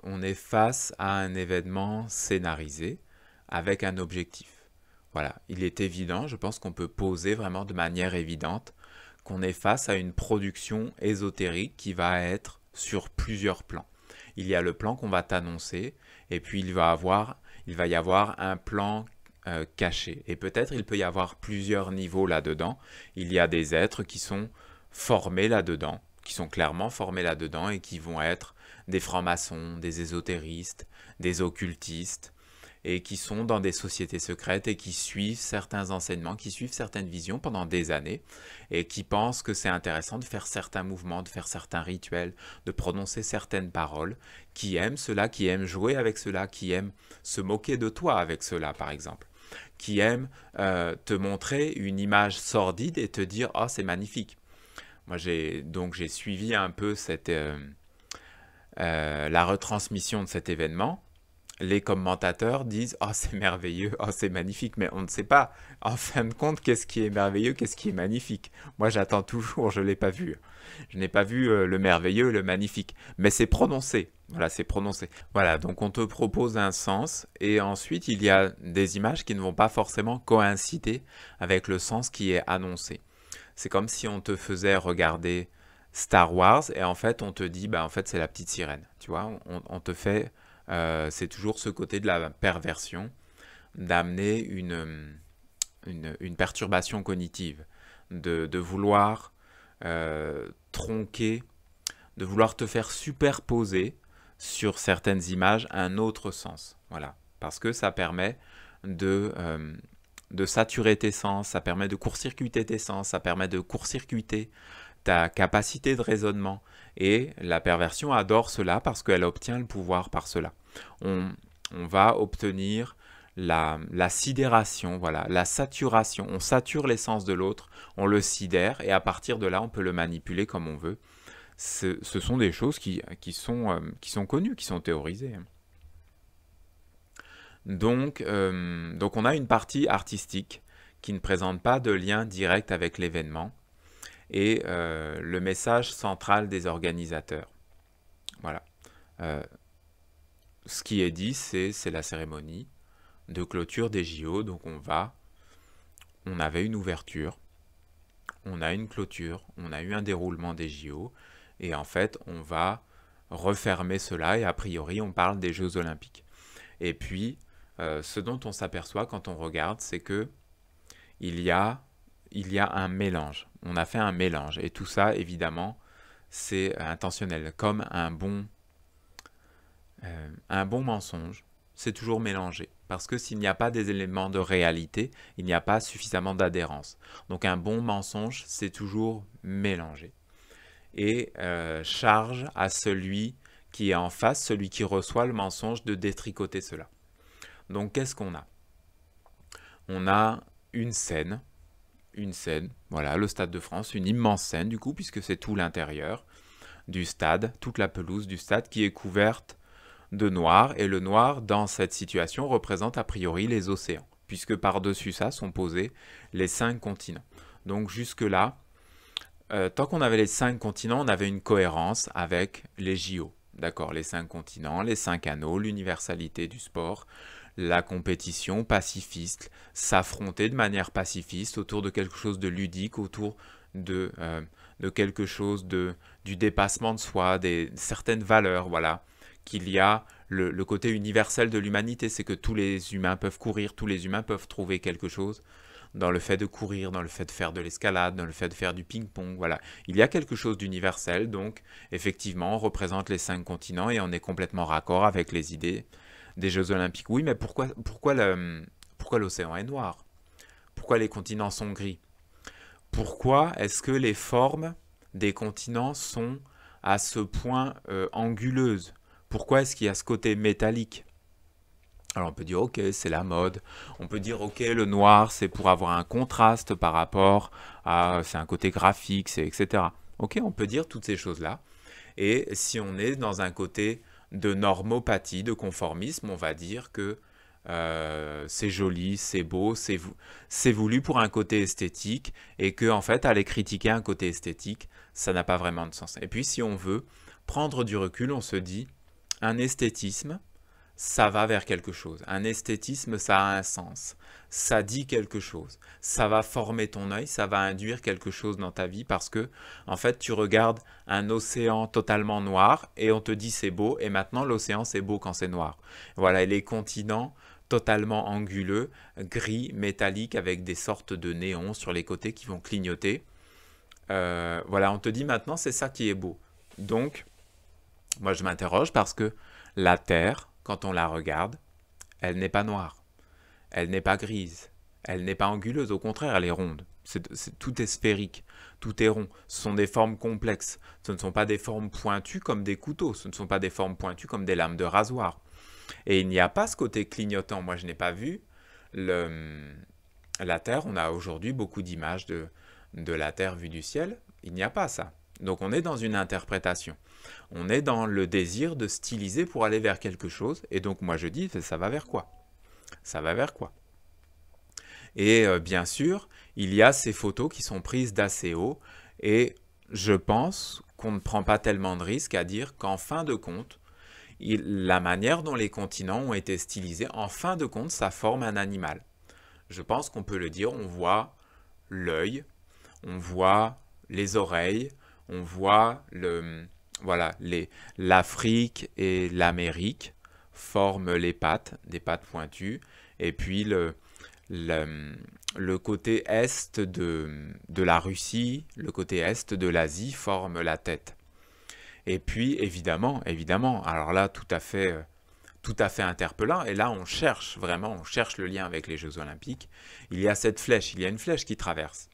on est face à un événement scénarisé avec un objectif. Voilà, il est évident, je pense qu'on peut poser vraiment de manière évidente qu'on est face à une production ésotérique qui va être sur plusieurs plans. Il y a le plan qu'on va t'annoncer, et puis il va y avoir un plan caché. Et peut-être il peut y avoir plusieurs niveaux là-dedans. Il y a des êtres qui sont formés là-dedans, qui sont clairement formés là-dedans et qui vont être des francs-maçons, des ésotéristes, des occultistes, et qui sont dans des sociétés secrètes et qui suivent certains enseignements, qui suivent certaines visions pendant des années et qui pensent que c'est intéressant de faire certains mouvements, de faire certains rituels, de prononcer certaines paroles, qui aiment cela, qui aiment jouer avec cela, qui aiment se moquer de toi avec cela, par exemple, qui aiment te montrer une image sordide et te dire «Oh, c'est magnifique». Moi, j'ai suivi un peu la retransmission de cet événement. Les commentateurs disent «Oh, c'est merveilleux, oh, c'est magnifique», mais on ne sait pas, en fin de compte, qu'est-ce qui est merveilleux, qu'est-ce qui est magnifique. Moi, j'attends toujours, je ne l'ai pas vu. Je n'ai pas vu le merveilleux, le magnifique, mais c'est prononcé. Voilà, c'est prononcé. Voilà, donc on te propose un sens, et ensuite, il y a des images qui ne vont pas forcément coïncider avec le sens qui est annoncé. C'est comme si on te faisait regarder Star Wars, et en fait, on te dit, bah, en fait, c'est la petite sirène. Tu vois, on te fait c'est toujours ce côté de la perversion, d'amener une perturbation cognitive, de vouloir tronquer, de vouloir te faire superposer sur certaines images un autre sens. Voilà. Parce que ça permet de saturer tes sens, ça permet de court-circuiter tes sens, ça permet de court-circuiter ta capacité de raisonnement. Et la perversion adore cela parce qu'elle obtient le pouvoir par cela. On, on va obtenir la sidération, voilà, la saturation. On sature l'essence de l'autre, on le sidère et à partir de là, on peut le manipuler comme on veut. Ce sont des choses qui sont connues, qui sont théorisées. Donc on a une partie artistique qui ne présente pas de lien direct avec l'événement et le message central des organisateurs. Voilà. Euh, Ce qui est dit, c'est la cérémonie de clôture des JO. Donc on avait une ouverture, on a une clôture, on a eu un déroulement des JO, et en fait on va refermer cela, et a priori on parle des Jeux Olympiques. Et puis ce dont on s'aperçoit quand on regarde, c'est que il y a, il y a un mélange. On a fait un mélange, et tout ça évidemment c'est intentionnel, comme un bon mensonge, c'est toujours mélangé. Parce que s'il n'y a pas des éléments de réalité, il n'y a pas suffisamment d'adhérence. Donc un bon mensonge, c'est toujours mélangé. Et charge à celui qui est en face, celui qui reçoit le mensonge, de détricoter cela. Donc qu'est-ce qu'on a? On a une scène, voilà, le Stade de France, une immense scène du coup, puisque c'est tout l'intérieur du stade, toute la pelouse du stade qui est couverte de noir, et le noir dans cette situation représente a priori les océans, puisque par-dessus ça sont posés les 5 continents. Donc jusque-là, tant qu'on avait les 5 continents, on avait une cohérence avec les JO. D'accord, les 5 continents, les 5 anneaux, l'universalité du sport, la compétition pacifiste, s'affronter de manière pacifiste autour de quelque chose de ludique, autour de, euh, de quelque chose du dépassement de soi, certaines valeurs, voilà, qu'il y a le côté universel de l'humanité, c'est que tous les humains peuvent courir, tous les humains peuvent trouver quelque chose dans le fait de courir, dans le fait de faire de l'escalade, dans le fait de faire du ping-pong, voilà. Il y a quelque chose d'universel, donc effectivement, on représente les 5 continents et on est complètement raccord avec les idées des Jeux Olympiques. Oui, mais pourquoi l'océan est noir? Pourquoi les continents sont gris? Pourquoi est-ce que les formes des continents sont à ce point anguleuses? Pourquoi est-ce qu'il y a ce côté métallique? Alors on peut dire ok, c'est la mode. On peut dire ok, le noir c'est pour avoir un contraste par rapport à, c'est un côté graphique, c'est etc. Ok, on peut dire toutes ces choses-là. Et si on est dans un côté de normopathie, de conformisme, on va dire que c'est joli, c'est beau, c'est voulu pour un côté esthétique, et que en fait aller critiquer un côté esthétique, ça n'a pas vraiment de sens. Et puis si on veut prendre du recul, on se dit un esthétisme, ça va vers quelque chose. Un esthétisme, ça a un sens. Ça dit quelque chose. Ça va former ton œil, ça va induire quelque chose dans ta vie parce que, en fait, tu regardes un océan totalement noir et on te dit c'est beau et maintenant l'océan c'est beau quand c'est noir. Voilà, et les continents totalement anguleux, gris, métalliques avec des sortes de néons sur les côtés qui vont clignoter. Voilà, on te dit maintenant c'est ça qui est beau. Donc, moi je m'interroge parce que la Terre, quand on la regarde, elle n'est pas noire, elle n'est pas grise, elle n'est pas anguleuse, au contraire, elle est ronde. Tout est sphérique, tout est rond. Ce sont des formes complexes. Ce ne sont pas des formes pointues comme des couteaux, ce ne sont pas des formes pointues comme des lames de rasoir. Et il n'y a pas ce côté clignotant. Moi, je n'ai pas vu la Terre. On a aujourd'hui beaucoup d'images de la Terre vue du ciel. Il n'y a pas ça. Donc on est dans une interprétation. On est dans le désir de styliser pour aller vers quelque chose. Et donc moi je dis, ça va vers quoi? Ça va vers quoi? Et bien sûr, il y a ces photos qui sont prises d'assez haut. Et je pense qu'on ne prend pas tellement de risques à dire qu'en fin de compte, la manière dont les continents ont été stylisés, en fin de compte, ça forme un animal. Je pense qu'on peut le dire, on voit l'œil, on voit les oreilles, on voit voilà, l'Afrique et l'Amérique forment les pattes, des pattes pointues, et puis le côté est de la Russie, le côté est de l'Asie forme la tête. Et puis évidemment, alors là tout à fait interpellant, et là on cherche vraiment, on cherche le lien avec les Jeux Olympiques, il y a cette flèche, il y a une flèche qui traverse.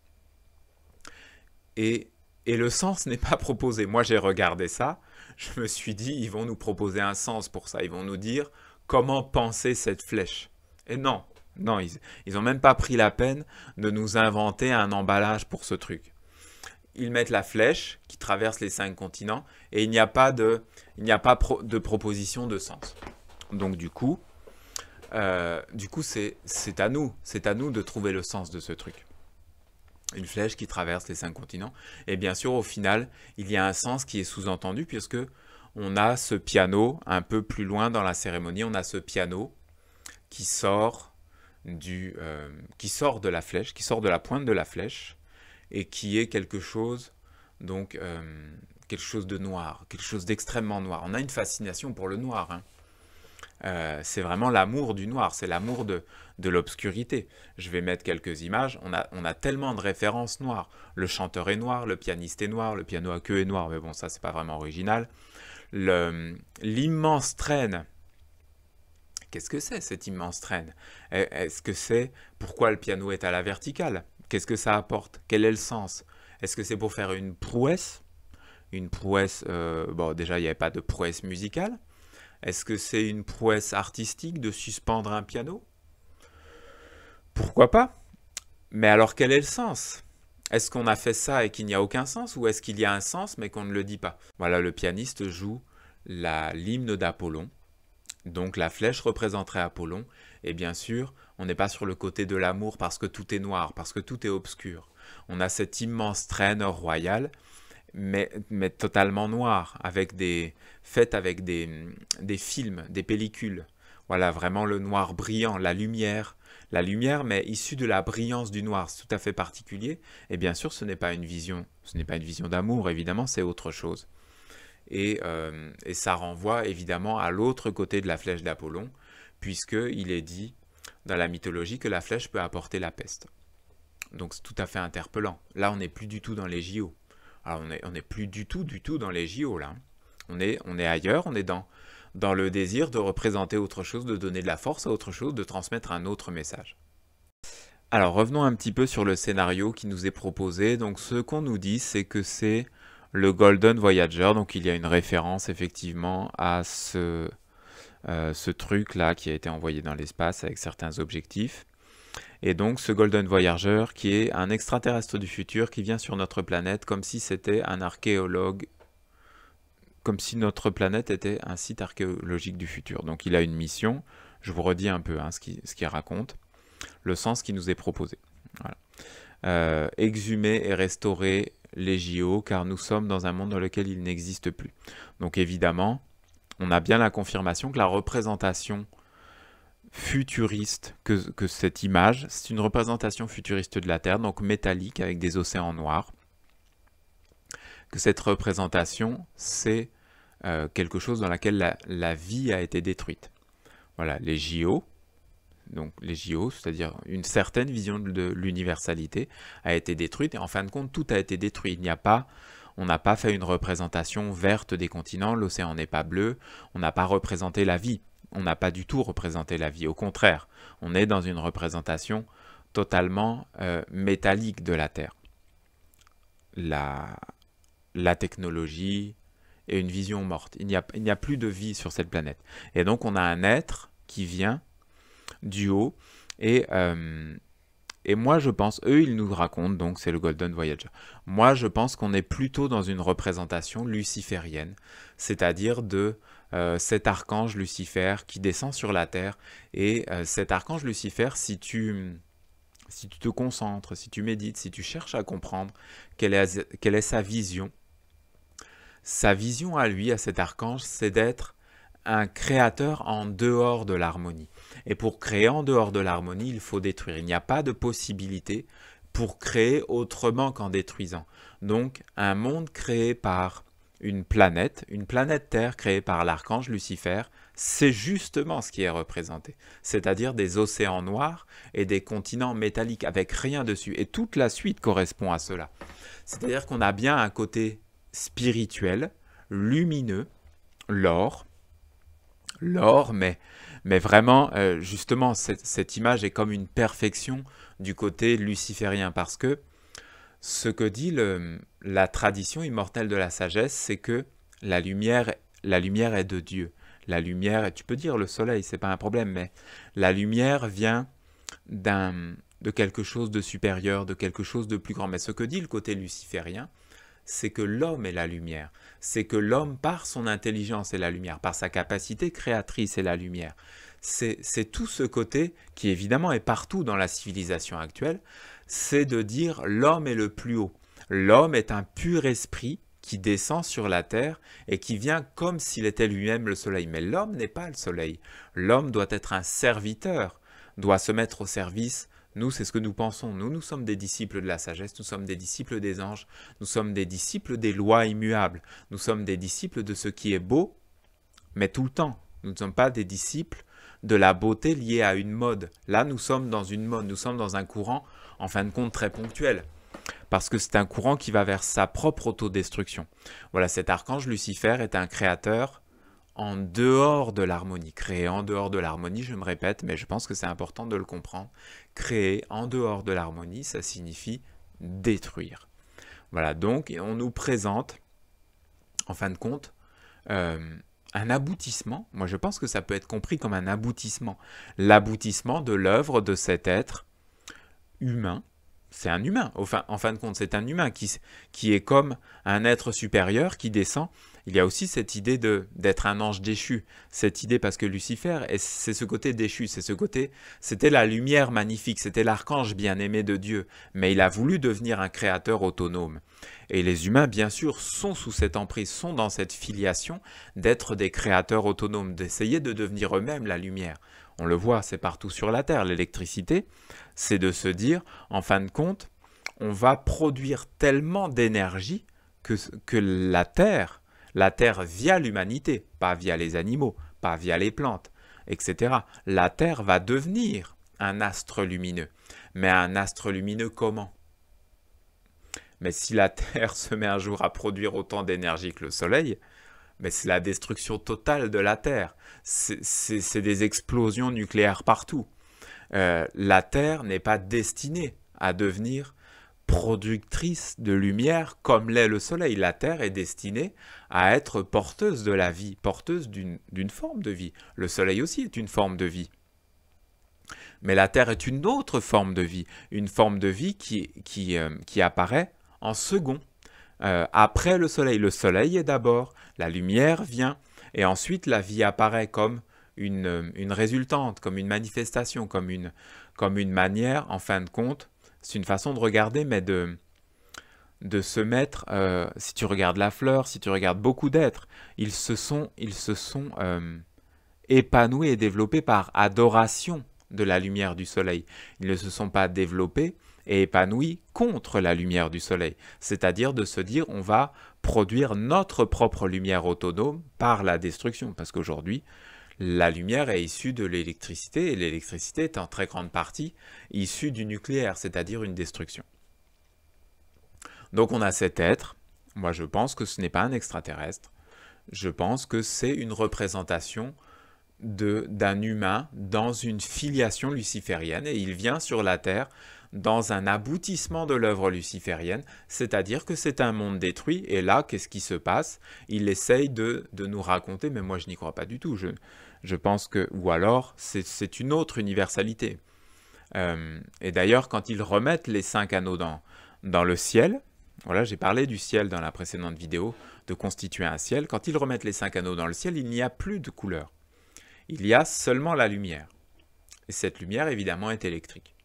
Et le sens n'est pas proposé. Moi, j'ai regardé ça, je me suis dit, ils vont nous proposer un sens pour ça. Ils vont nous dire comment penser cette flèche. Et non, ils n'ont même pas pris la peine de nous inventer un emballage pour ce truc. Ils mettent la flèche qui traverse les 5 continents et il n'y a pas de proposition de sens. Donc du coup c'est à nous de trouver le sens de ce truc. Une flèche qui traverse les 5 continents. Et bien sûr, au final, il y a un sens qui est sous-entendu puisque on a ce piano un peu plus loin dans la cérémonie. On a ce piano qui sort de la flèche, qui sort de la pointe de la flèche et qui est quelque chose quelque chose de noir, quelque chose d'extrêmement noir. On a une fascination pour le noir, hein. C'est vraiment l'amour du noir, c'est l'amour de l'obscurité. Je vais mettre quelques images, on a tellement de références noires. Le chanteur est noir, le pianiste est noir, le piano à queue est noir, mais bon, ça c'est pas vraiment original. L'immense traîne, qu'est-ce que c'est cette immense traîne? Est-ce que c'est pourquoi le piano est à la verticale? Qu'est-ce que ça apporte? Quel est le sens? Est-ce que c'est pour faire une prouesse? Une prouesse, bon déjà il n'y avait pas de prouesse musicale. Est-ce que c'est une prouesse artistique de suspendre un piano? Pourquoi pas? Mais alors quel est le sens? Est-ce qu'on a fait ça et qu'il n'y a aucun sens ou est-ce qu'il y a un sens mais qu'on ne le dit pas? Voilà, le pianiste joue l'hymne d'Apollon. Donc la flèche représenterait Apollon. Et bien sûr, on n'est pas sur le côté de l'amour parce que tout est noir, parce que tout est obscur. On a cette immense traîne royale mais totalement noir, faite avec des films, des pellicules. Voilà, vraiment le noir brillant, la lumière, mais issue de la brillance du noir, c'est tout à fait particulier. Et bien sûr, ce n'est pas une vision d'amour, évidemment, c'est autre chose. Et ça renvoie évidemment à l'autre côté de la flèche d'Apollon, puisqu'il est dit dans la mythologie que la flèche peut apporter la peste. Donc c'est tout à fait interpellant. Là, on n'est plus du tout dans les JO. Alors on n'est plus du tout dans les JO là. On est ailleurs, on est dans le désir de représenter autre chose, de donner de la force à autre chose, de transmettre un autre message. Alors revenons un petit peu sur le scénario qui nous est proposé. Donc ce qu'on nous dit, c'est que c'est le Golden Voyager. Donc il y a une référence effectivement à ce truc là qui a été envoyé dans l'espace avec certains objectifs. Et donc ce Golden Voyager qui est un extraterrestre du futur qui vient sur notre planète comme si c'était un archéologue, comme si notre planète était un site archéologique du futur. Donc il a une mission, je vous redis un peu ce qu'il raconte, le sens qui nous est proposé. Voilà. Exhumer et restaurer les JO car nous sommes dans un monde dans lequel il n'existe plus. Donc évidemment, on a bien la confirmation que la représentation futuriste, que cette image, c'est une représentation futuriste de la Terre, donc métallique avec des océans noirs, que cette représentation, c'est quelque chose dans laquelle la vie a été détruite. Voilà, les JO, donc les JO, c'est-à-dire une certaine vision de l'universalité, a été détruite, et en fin de compte, tout a été détruit. On n'a pas fait une représentation verte des continents, l'océan n'est pas bleu, on n'a pas représenté la vie. On n'a pas du tout représenté la vie, au contraire, on est dans une représentation totalement métallique de la Terre. La technologie est une vision morte. Il n'y a plus de vie sur cette planète. Et donc on a un être qui vient du haut et moi je pense, eux ils nous racontent, donc c'est le Golden Voyager. Moi je pense qu'on est plutôt dans une représentation luciférienne, c'est-à-dire de cet archange Lucifer qui descend sur la terre. Et cet archange Lucifer, si tu te concentres, si tu médites, si tu cherches à comprendre quelle est sa vision à lui, à cet archange, c'est d'être un créateur en dehors de l'harmonie. Et pour créer en dehors de l'harmonie, il faut détruire. Il n'y a pas de possibilité pour créer autrement qu'en détruisant. Donc, un monde créé par une planète Terre créée par l'archange Lucifer, c'est justement ce qui est représenté. C'est-à-dire des océans noirs et des continents métalliques avec rien dessus. Et toute la suite correspond à cela. C'est-à-dire qu'on a bien un côté spirituel, lumineux, l'or, mais vraiment, justement, cette image est comme une perfection du côté luciférien, parce que ce que dit la tradition immortelle de la sagesse, c'est que la lumière est de Dieu. La lumière, tu peux dire le soleil, c'est pas un problème, mais la lumière vient de quelque chose de supérieur, de quelque chose de plus grand. Mais ce que dit le côté luciférien, c'est que l'homme est la lumière. C'est que l'homme, par son intelligence, est la lumière. Par sa capacité créatrice, est la lumière. C'est tout ce côté qui, évidemment, est partout dans la civilisation actuelle. C'est de dire l'homme est le plus haut. L'homme est un pur esprit qui descend sur la terre et qui vient comme s'il était lui-même le soleil. Mais l'homme n'est pas le soleil. L'homme doit être un serviteur, doit se mettre au service. Nous, c'est ce que nous pensons. Nous sommes des disciples de la sagesse, nous sommes des disciples des anges, nous sommes des disciples des lois immuables, nous sommes des disciples de ce qui est beau, mais tout le temps. Nous ne sommes pas des disciples de la beauté liée à une mode. Là, nous sommes dans une mode, nous sommes dans un courant, en fin de compte, très ponctuel, parce que c'est un courant qui va vers sa propre autodestruction. Voilà, cet archange Lucifer est un créateur en dehors de l'harmonie. Créer en dehors de l'harmonie, je me répète, mais je pense que c'est important de le comprendre. Créer en dehors de l'harmonie, ça signifie détruire. Voilà, donc on nous présente, en fin de compte, un aboutissement. Moi, je pense que ça peut être compris comme un aboutissement. L'aboutissement de l'œuvre de cet être humain. C'est un humain, en fin de compte, c'est un humain qui est comme un être supérieur qui descend. Il y a aussi cette idée d'être un ange déchu, cette idée parce que Lucifer, c'est ce côté déchu, c'était la lumière magnifique, c'était l'archange bien-aimé de Dieu, mais il a voulu devenir un créateur autonome. Et les humains, bien sûr, sont sous cette emprise, sont dans cette filiation d'être des créateurs autonomes, d'essayer de devenir eux-mêmes la lumière. On le voit, c'est partout sur la Terre, l'électricité, c'est de se dire, en fin de compte, on va produire tellement d'énergie que la Terre via l'humanité, pas via les animaux, pas via les plantes, etc. La Terre va devenir un astre lumineux. Mais un astre lumineux comment? Mais si la Terre se met un jour à produire autant d'énergie que le Soleil, mais c'est la destruction totale de la Terre. C'est des explosions nucléaires partout. La Terre n'est pas destinée à devenir productrice de lumière comme l'est le Soleil. La Terre est destinée à être porteuse de la vie, porteuse d'une forme de vie. Le Soleil aussi est une forme de vie. Mais la Terre est une autre forme de vie, une forme de vie qui apparaît en second. Après le Soleil. Le Soleil est d'abord, la lumière vient, et ensuite la vie apparaît comme une résultante, comme une manifestation, comme une manière, en fin de compte, c'est une façon de regarder, mais de se mettre, si tu regardes la fleur, si tu regardes beaucoup d'êtres, ils se sont épanouis et développés par adoration de la lumière du soleil. Ils ne se sont pas développés et épanouis contre la lumière du soleil. C'est-à-dire de se dire on va produire notre propre lumière autonome par la destruction. Parce qu'aujourd'hui, la lumière est issue de l'électricité et l'électricité est en très grande partie issue du nucléaire, c'est-à-dire une destruction. Donc on a cet être. Moi je pense que ce n'est pas un extraterrestre. Je pense que c'est une représentation d'un humain dans une filiation luciférienne et il vient sur la Terre dans un aboutissement de l'œuvre luciférienne, c'est-à-dire que c'est un monde détruit et là, qu'est-ce qui se passe? Il essaye de nous raconter, mais moi je n'y crois pas du tout, je pense que, ou alors c'est une autre universalité. Et d'ailleurs, quand ils remettent les 5 anneaux dans le ciel, voilà, j'ai parlé du ciel dans la précédente vidéo, de constituer un ciel, quand ils remettent les 5 anneaux dans le ciel, il n'y a plus de couleur. Il y a seulement la lumière. Et cette lumière, évidemment, est électrique.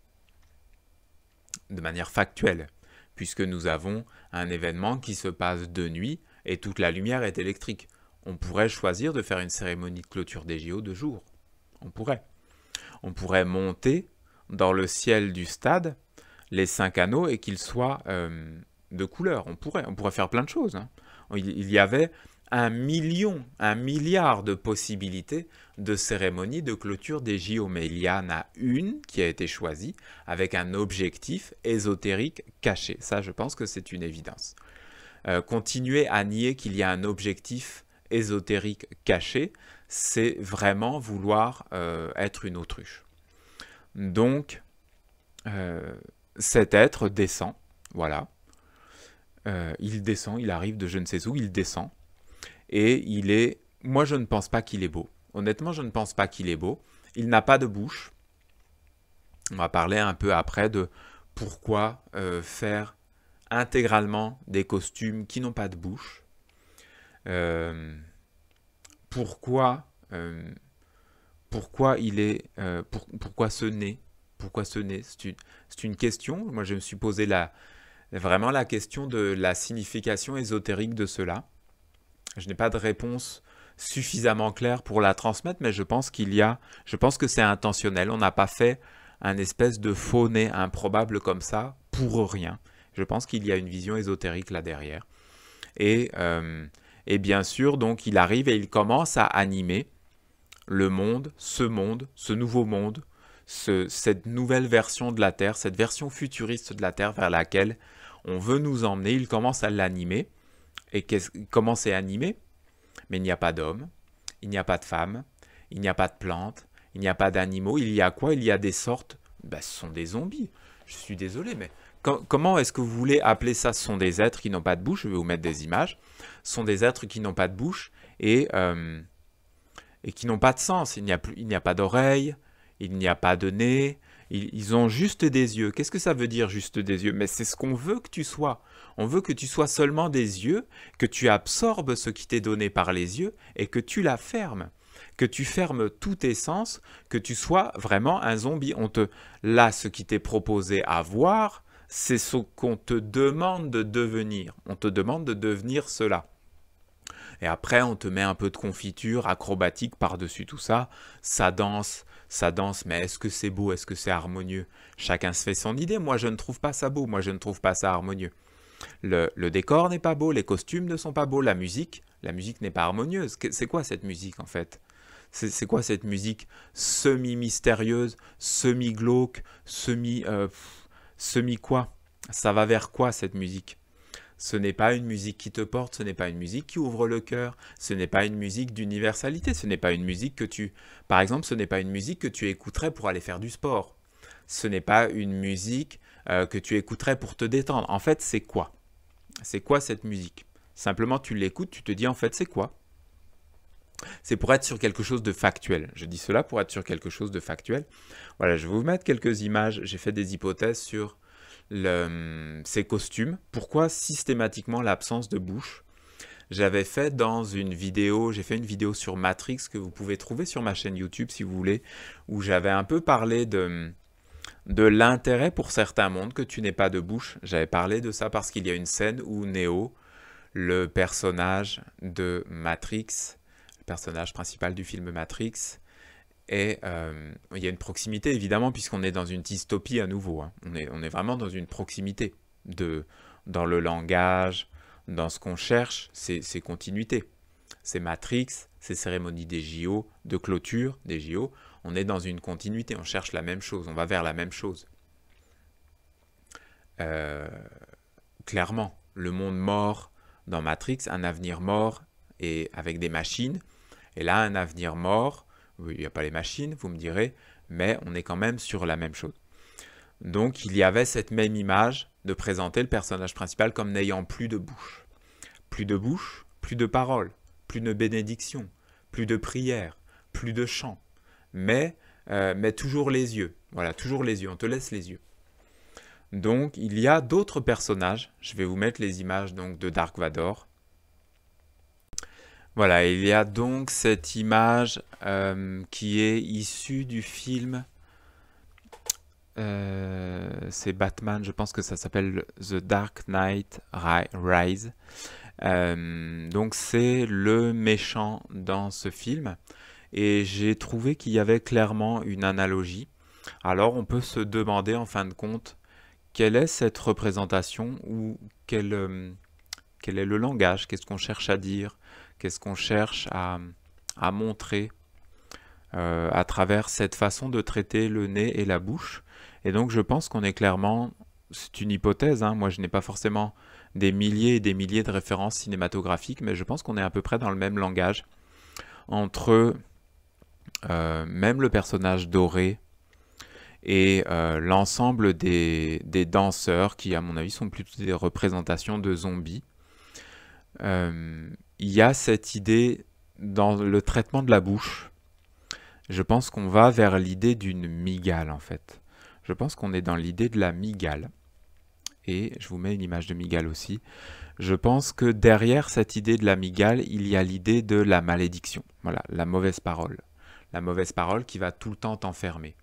De manière factuelle, puisque nous avons un événement qui se passe de nuit et toute la lumière est électrique. On pourrait choisir de faire une cérémonie de clôture des JO de jour. On pourrait. On pourrait monter dans le ciel du stade les 5 anneaux et qu'ils soient de couleur. On pourrait faire plein de choses. Hein. Il y avait 1 milliard de possibilités de cérémonies de clôture des JO, mais il y en a une qui a été choisie avec un objectif ésotérique caché. Ça, je pense que c'est une évidence. Continuer à nier qu'il y a un objectif ésotérique caché, c'est vraiment vouloir être une autruche. Donc, cet être descend, voilà. Il descend, il arrive de je ne sais où, il descend. Et il est... Moi, je ne pense pas qu'il est beau. Honnêtement, je ne pense pas qu'il est beau. Il n'a pas de bouche. On va parler un peu après de pourquoi faire intégralement des costumes qui n'ont pas de bouche. Pourquoi il est... pourquoi ce nez? Pourquoi ce nez? C'est une question. Moi, je me suis posé vraiment la question de la signification ésotérique de cela. Je n'ai pas de réponse suffisamment claire pour la transmettre, mais je pense que c'est intentionnel. On n'a pas fait un espèce de faux nez improbable comme ça pour rien. Je pense qu'il y a une vision ésotérique là derrière. Et bien sûr, donc, il arrive et il commence à animer le monde, ce nouveau monde, cette nouvelle version de la Terre, cette version futuriste de la Terre vers laquelle on veut nous emmener. Il commence à l'animer. Et comment c'est animé? Mais il n'y a pas d'hommes, il n'y a pas de femmes, il n'y a pas de plantes, il n'y a pas d'animaux. Il y a quoi? Il y a des sortes... ce sont des zombies. Je suis désolé, mais comment est-ce que vous voulez appeler ça? Ce sont des êtres qui n'ont pas de bouche. Je vais vous mettre des images. Ce sont des êtres qui n'ont pas de bouche et qui n'ont pas de sens. Il n'y a pas d'oreilles, il n'y a pas de nez. Ils ont juste des yeux. Qu'est-ce que ça veut dire, juste des yeux? Mais c'est ce qu'on veut que tu sois. On veut que tu sois seulement des yeux, que tu absorbes ce qui t'est donné par les yeux et que tu la fermes. Que tu fermes tous tes sens, que tu sois vraiment un zombie. Là, ce qui t'est proposé à voir, c'est ce qu'on te demande de devenir. On te demande de devenir cela. Et après, on te met un peu de confiture acrobatique par-dessus tout ça. Ça danse, mais est-ce que c'est beau? Est-ce que c'est harmonieux? Chacun se fait son idée. Moi, je ne trouve pas ça beau. Moi, je ne trouve pas ça harmonieux. Le décor n'est pas beau, les costumes ne sont pas beaux, la musique n'est pas harmonieuse. C'est quoi cette musique en fait? C'est quoi cette musique semi-mystérieuse, semi-glauque, semi-quoi? Ça va vers quoi cette musique? Ce n'est pas une musique qui te porte, ce n'est pas une musique qui ouvre le cœur, ce n'est pas une musique d'universalité, ce n'est pas une musique que tu... Par exemple, ce n'est pas une musique que tu écouterais pour aller faire du sport. Ce n'est pas une musique que tu écouterais pour te détendre. En fait, c'est quoi? C'est quoi cette musique? Simplement, tu l'écoutes, tu te dis en fait, c'est quoi? C'est pour être sur quelque chose de factuel. Je dis cela pour être sur quelque chose de factuel. Voilà, je vais vous mettre quelques images. J'ai fait des hypothèses sur ces costumes. Pourquoi systématiquement l'absence de bouche? J'avais fait une vidéo sur Matrix que vous pouvez trouver sur ma chaîne YouTube si vous voulez, où j'avais un peu parlé de l'intérêt pour certains mondes que tu n'aies pas de bouche. J'avais parlé de ça parce qu'il y a une scène où Neo, le personnage de Matrix, le personnage principal du film Matrix, et il y a une proximité évidemment puisqu'on est dans une dystopie à nouveau. Hein. On est vraiment dans une proximité dans le langage, dans ce qu'on cherche, c'est continuité. C'est Matrix, c'est cérémonie des JO, de clôture des JO. On est dans une continuité, on cherche la même chose, on va vers la même chose. Clairement, le monde mort dans Matrix, un avenir mort et avec des machines. Et là, un avenir mort, il n'y a pas les machines, vous me direz, mais on est quand même sur la même chose. Donc, il y avait cette même image de présenter le personnage principal comme n'ayant plus de bouche. Plus de bouche, plus de paroles, plus de bénédiction, plus de prière, plus de chant. Mais toujours les yeux. Voilà, toujours les yeux, on te laisse les yeux. Donc, il y a d'autres personnages. Je vais vous mettre les images donc, de Dark Vador. Voilà, il y a donc cette image qui est issue du film. C'est Batman, je pense que ça s'appelle The Dark Knight Rise. Donc c'est le méchant dans ce film. Et j'ai trouvé qu'il y avait clairement une analogie. Alors on peut se demander en fin de compte quelle est cette représentation ou quel est le langage, qu'est-ce qu'on cherche à dire, qu'est-ce qu'on cherche à montrer à travers cette façon de traiter le nez et la bouche. Et donc je pense qu'on est clairement, c'est une hypothèse, hein, moi je n'ai pas forcément des milliers et des milliers de références cinématographiques, mais je pense qu'on est à peu près dans le même langage entre même le personnage doré et l'ensemble des danseurs qui, à mon avis, sont plutôt des représentations de zombies. Il y a cette idée dans le traitement de la bouche. Je pense qu'on va vers l'idée d'une mygale, en fait. Je pense qu'on est dans l'idée de la mygale. Et je vous mets une image de mygale aussi. Je pense que derrière cette idée de la mygale, il y a l'idée de la malédiction. Voilà, la mauvaise parole. La mauvaise parole qui va tout le temps t'enfermer.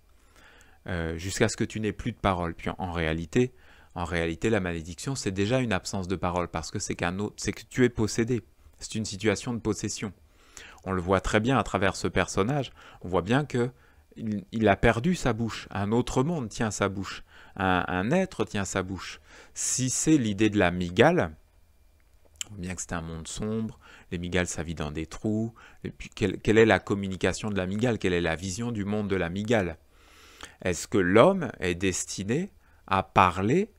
Jusqu'à ce que tu n'aies plus de parole. Puis en réalité, la malédiction, c'est déjà une absence de parole parce que c'est que tu es possédé. C'est une situation de possession. On le voit très bien à travers ce personnage. On voit bien que il a perdu sa bouche. Un autre monde tient sa bouche. Un être tient sa bouche. Si c'est l'idée de la mygale, bien que c'est un monde sombre, les mygales ça vit dans des trous, et puis quelle est la communication de la mygale? Quelle est la vision du monde de la mygale? Est-ce que l'homme est destiné à parler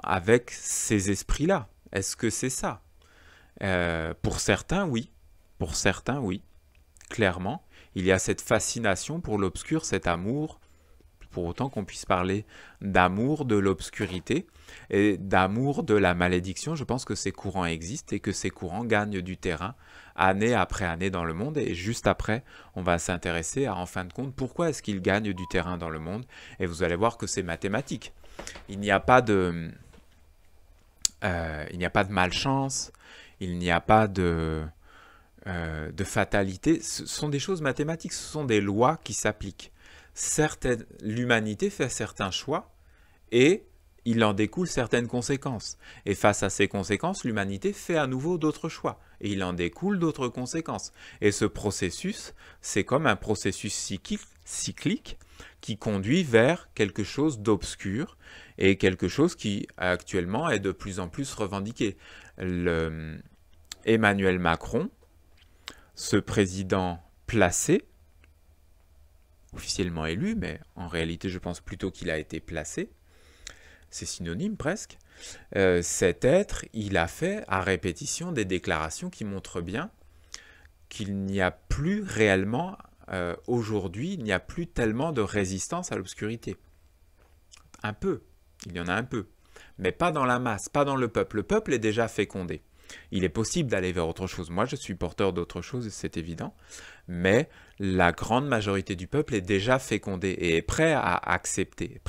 avec ces esprits-là? Est-ce que c'est ça? Pour certains, oui. Pour certains, oui. Clairement, il y a cette fascination pour l'obscur, cet amour, pour autant qu'on puisse parler d'amour de l'obscurité et d'amour de la malédiction. Je pense que ces courants existent et que ces courants gagnent du terrain année après année dans le monde. Et juste après, on va s'intéresser à, en fin de compte, pourquoi est-ce qu'ils gagnent du terrain dans le monde. Et vous allez voir que c'est mathématique. Il n'y a pas de malchance, il n'y a pas de fatalité. Ce sont des choses mathématiques, ce sont des lois qui s'appliquent. L'humanité fait certains choix et il en découle certaines conséquences. Et face à ces conséquences, l'humanité fait à nouveau d'autres choix. Et il en découle d'autres conséquences. Et ce processus, c'est comme un processus cyclique qui conduit vers quelque chose d'obscur et quelque chose qui actuellement est de plus en plus revendiqué. Emmanuel Macron, ce président placé, officiellement élu, mais en réalité je pense plutôt qu'il a été placé, c'est synonyme presque, cet être, il a fait à répétition des déclarations qui montrent bien qu'il n'y a plus réellement, aujourd'hui, il n'y a plus tellement de résistance à l'obscurité. Un peu, il y en a un peu, mais pas dans la masse, pas dans le peuple. Le peuple est déjà fécondé. Il est possible d'aller vers autre chose. Moi, je suis porteur d'autre chose, c'est évident. Mais la grande majorité du peuple est déjà fécondée et est prête à accepter.